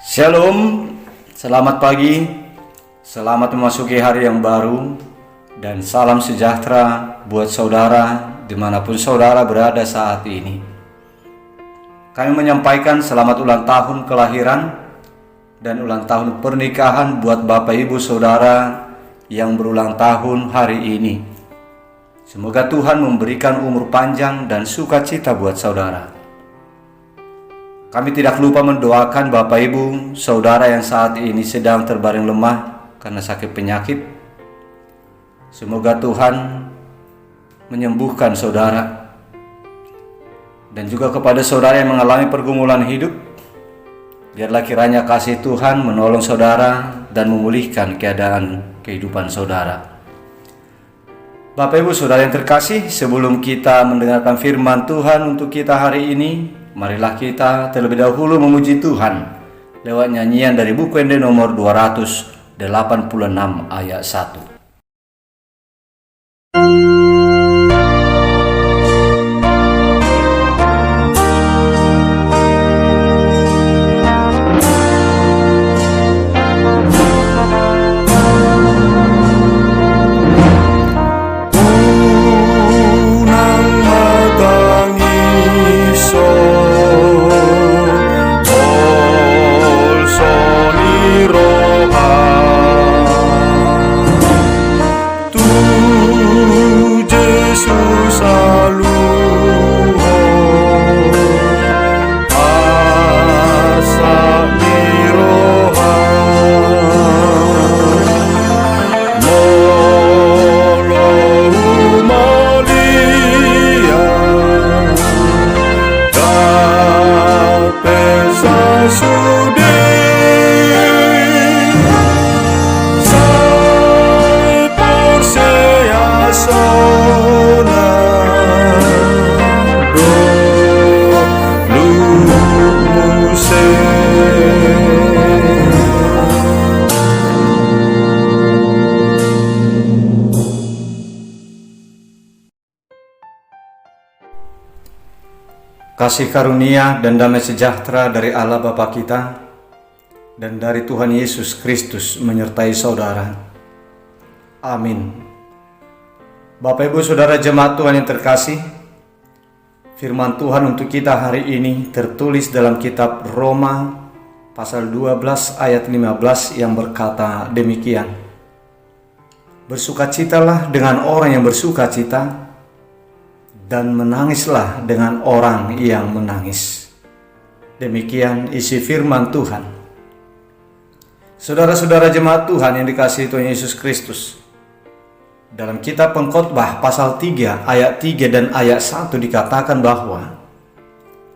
Shalom, selamat pagi, selamat memasuki hari yang baru, dan salam sejahtera buat saudara dimanapun saudara berada saat ini. Kami menyampaikan selamat ulang tahun kelahiran dan ulang tahun pernikahan buat Bapak Ibu Saudara yang berulang tahun hari ini. Semoga Tuhan memberikan umur panjang dan sukacita buat saudara. Kami tidak lupa mendoakan Bapak Ibu Saudara yang saat ini sedang terbaring lemah karena sakit penyakit. Semoga Tuhan menyembuhkan saudara. Dan juga kepada saudara yang mengalami pergumulan hidup, biarlah kiranya kasih Tuhan menolong saudara dan memulihkan keadaan kehidupan saudara. Bapak Ibu Saudara yang terkasih, sebelum kita mendengarkan firman Tuhan untuk kita hari ini, marilah kita terlebih dahulu memuji Tuhan lewat nyanyian dari buku Ende nomor 286 ayat 1. Kasih karunia dan damai sejahtera dari Allah Bapa kita dan dari Tuhan Yesus Kristus menyertai saudara. Amin. Bapak Ibu Saudara jemaat Tuhan yang terkasih, firman Tuhan untuk kita hari ini tertulis dalam kitab Roma pasal 12 ayat 15 yang berkata demikian. Bersukacitalah dengan orang yang bersukacita, dan menangislah dengan orang yang menangis. Demikian isi firman Tuhan. Saudara-saudara jemaat Tuhan yang dikasihi Tuhan Yesus Kristus, dalam kitab Pengkhotbah pasal 3 ayat 3 dan ayat 1 dikatakan bahwa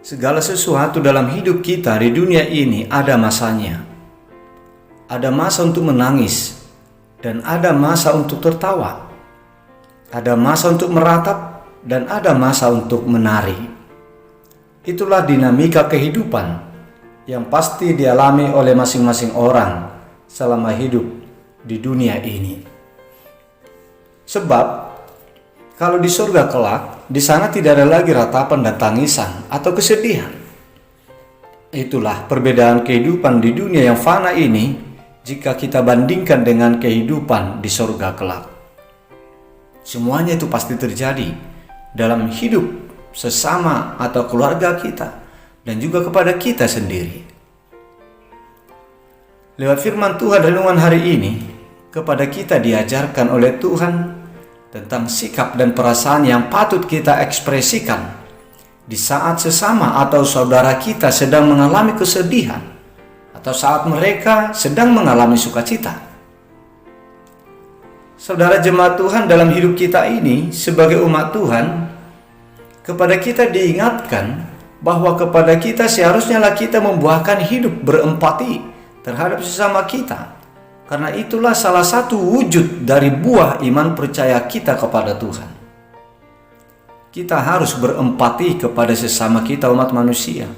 segala sesuatu dalam hidup kita di dunia ini ada masanya. Ada masa untuk menangis dan ada masa untuk tertawa. Ada masa untuk meratap dan ada masa untuk menari. Itulah dinamika kehidupan yang pasti dialami oleh masing-masing orang selama hidup di dunia ini. Sebab kalau di surga kelak, di sana tidak ada lagi ratapan dan tangisan atau kesedihan. Itulah perbedaan kehidupan di dunia yang fana ini jika kita bandingkan dengan kehidupan di surga kelak. Semuanya itu pasti terjadi dalam hidup sesama atau keluarga kita dan juga kepada kita sendiri. Lewat firman Tuhan renungan hari ini, kepada kita diajarkan oleh Tuhan tentang sikap dan perasaan yang patut kita ekspresikan di saat sesama atau saudara kita sedang mengalami kesedihan atau saat mereka sedang mengalami sukacita. Saudara jemaat Tuhan, dalam hidup kita ini sebagai umat Tuhan, kepada kita diingatkan bahwa kepada kita seharusnya kita membuahkan hidup berempati terhadap sesama kita. Karena itulah salah satu wujud dari buah iman percaya kita kepada Tuhan. Kita harus berempati kepada sesama kita umat manusia.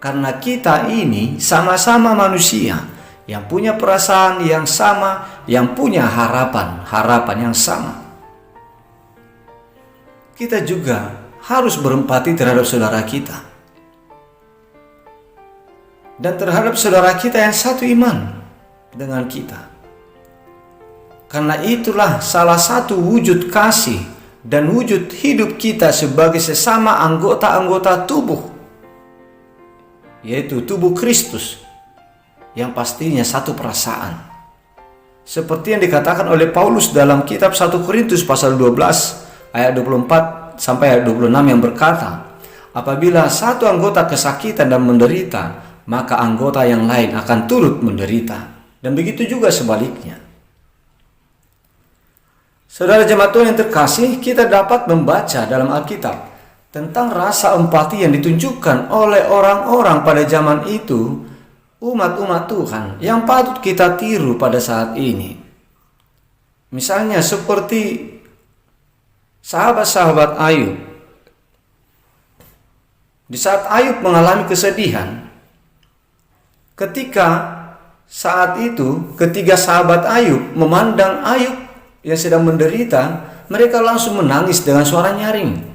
Karena kita ini sama-sama manusia yang punya perasaan yang sama, yang punya harapan yang sama. Kita juga harus berempati terhadap saudara kita. dan terhadap saudara kita yang satu iman dengan kita. Karena itulah salah satu wujud kasih dan wujud hidup kita sebagai sesama anggota-anggota tubuh, yaitu tubuh Kristus, yang pastinya satu perasaan. Seperti yang dikatakan oleh Paulus dalam kitab 1 Korintus pasal 12 ayat 24 sampai ayat 26 yang berkata, apabila satu anggota kesakitan dan menderita, maka anggota yang lain akan turut menderita. Dan begitu juga sebaliknya. Saudara jemaat Tuhan yang terkasih, kita dapat membaca dalam Alkitab tentang rasa empati yang ditunjukkan oleh orang-orang pada zaman itu, umat-umat Tuhan yang patut kita tiru pada saat ini. Misalnya seperti sahabat-sahabat Ayub. Di saat Ayub mengalami kesedihan, ketika saat itu ketiga sahabat Ayub memandang Ayub yang sedang menderita, mereka langsung menangis dengan suara nyaring.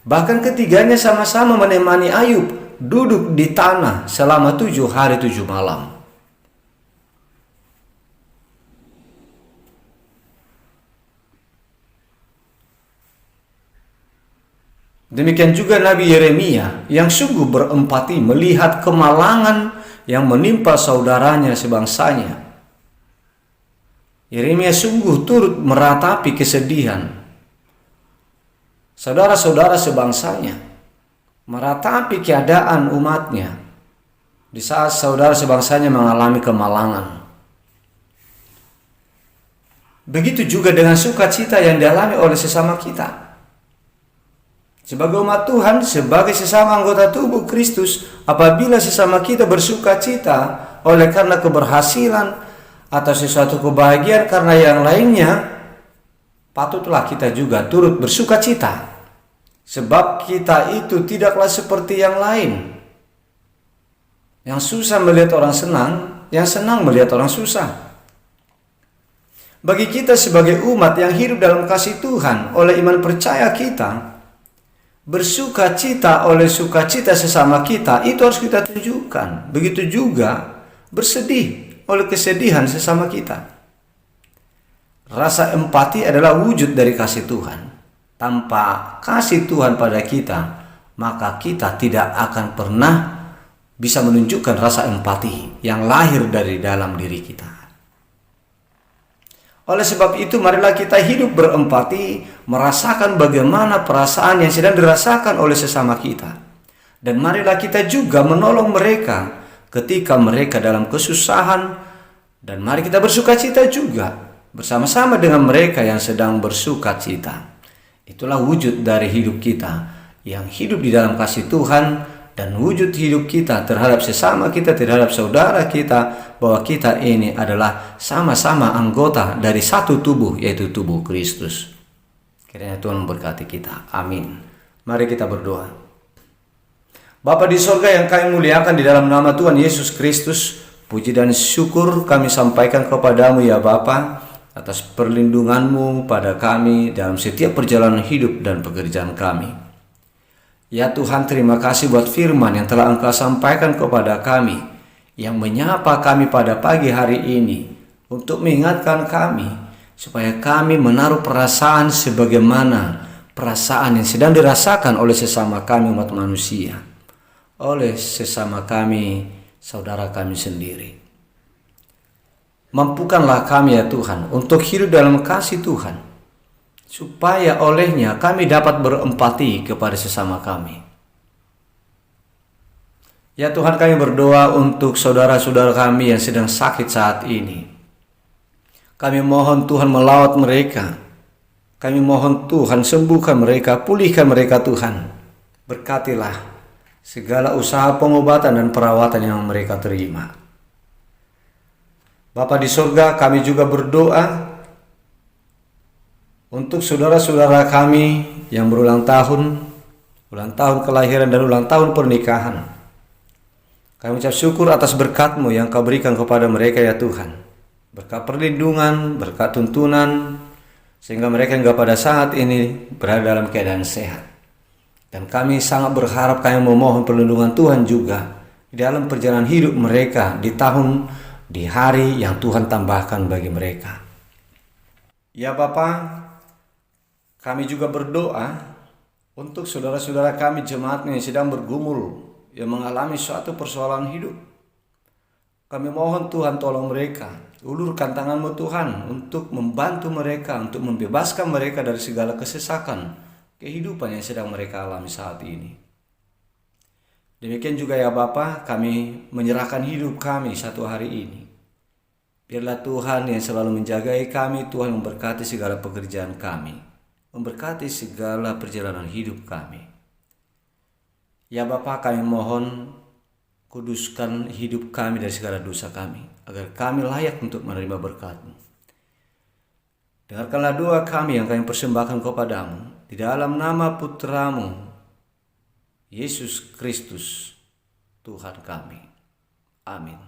Bahkan ketiganya sama-sama menemani Ayub duduk di tanah selama 7 hari 7 malam. Demikian juga Nabi Yeremia yang sungguh berempati melihat kemalangan yang menimpa saudaranya sebangsanya. Yeremia sungguh turut meratapi kesedihan saudara-saudara sebangsanya, meratapi keadaan umatnya di saat saudara sebangsanya mengalami kemalangan. Begitu juga dengan sukacita yang dialami oleh sesama kita. Sebagai umat Tuhan, sebagai sesama anggota tubuh Kristus, apabila sesama kita bersukacita oleh karena keberhasilan atau sesuatu kebahagiaan karena yang lainnya, patutlah kita juga turut bersukacita. Sebab kita itu tidaklah seperti yang lain, yang susah melihat orang senang, yang senang melihat orang susah. Bagi kita sebagai umat yang hidup dalam kasih Tuhan oleh iman percaya kita, bersukacita oleh sukacita sesama kita, itu harus kita tunjukkan. Begitu juga bersedih oleh kesedihan sesama kita. Rasa empati adalah wujud dari kasih Tuhan. Tanpa kasih Tuhan pada kita, maka kita tidak akan pernah bisa menunjukkan rasa empati yang lahir dari dalam diri kita. Oleh sebab itu, marilah kita hidup berempati, merasakan bagaimana perasaan yang sedang dirasakan oleh sesama kita. Dan marilah kita juga menolong mereka ketika mereka dalam kesusahan, dan mari kita bersukacita juga bersama-sama dengan mereka yang sedang bersukacita. Itulah wujud dari hidup kita yang hidup di dalam kasih Tuhan, dan wujud hidup kita terhadap sesama kita, terhadap saudara kita, bahwa kita ini adalah sama-sama anggota dari satu tubuh, yaitu tubuh Kristus. Kiranya Tuhan memberkati kita. Amin. Mari kita berdoa. Bapa di sorga yang kami muliakan, di dalam nama Tuhan Yesus Kristus, puji dan syukur kami sampaikan kepadamu ya Bapa, atas perlindungan-Mu pada kami dalam setiap perjalanan hidup dan pekerjaan kami. Ya Tuhan, terima kasih buat firman yang telah Engkau sampaikan kepada kami, yang menyapa kami pada pagi hari ini, untuk mengingatkan kami, supaya kami menaruh perasaan sebagaimana perasaan yang sedang dirasakan oleh sesama kami umat manusia, oleh sesama kami, saudara kami sendiri. Mampukanlah kami ya Tuhan untuk hidup dalam kasih Tuhan, supaya olehnya kami dapat berempati kepada sesama kami. Ya Tuhan, kami berdoa untuk saudara-saudara kami yang sedang sakit saat ini. Kami mohon Tuhan melawat mereka. Kami mohon Tuhan sembuhkan mereka, pulihkan mereka Tuhan. Berkatilah segala usaha pengobatan dan perawatan yang mereka terima. Bapa di surga, kami juga berdoa untuk saudara-saudara kami yang berulang tahun kelahiran dan ulang tahun pernikahan. Kami ucap syukur atas berkat-Mu yang Kau berikan kepada mereka ya Tuhan. Berkat perlindungan, berkat tuntunan, sehingga mereka hingga pada saat ini berada dalam keadaan sehat. Dan kami sangat berharap, kami memohon perlindungan Tuhan juga di dalam perjalanan hidup mereka di hari yang Tuhan tambahkan bagi mereka. Ya Bapa, kami juga berdoa untuk saudara-saudara kami jemaat yang sedang bergumul, yang mengalami suatu persoalan hidup. Kami mohon Tuhan tolong mereka, ulurkan tangan-Mu Tuhan untuk membantu mereka, untuk membebaskan mereka dari segala kesesakan kehidupan yang sedang mereka alami saat ini. Demikian juga ya Bapa, kami menyerahkan hidup kami satu hari ini. Biarlah Tuhan yang selalu menjagai kami, Tuhan memberkati segala pekerjaan kami, memberkati segala perjalanan hidup kami. Ya Bapa, kami mohon kuduskan hidup kami dari segala dosa kami, agar kami layak untuk menerima berkat-Mu. Dengarkanlah doa kami yang kami persembahkan kepadamu, di dalam nama Putra-Mu, Yesus Kristus, Tuhan kami. Amin.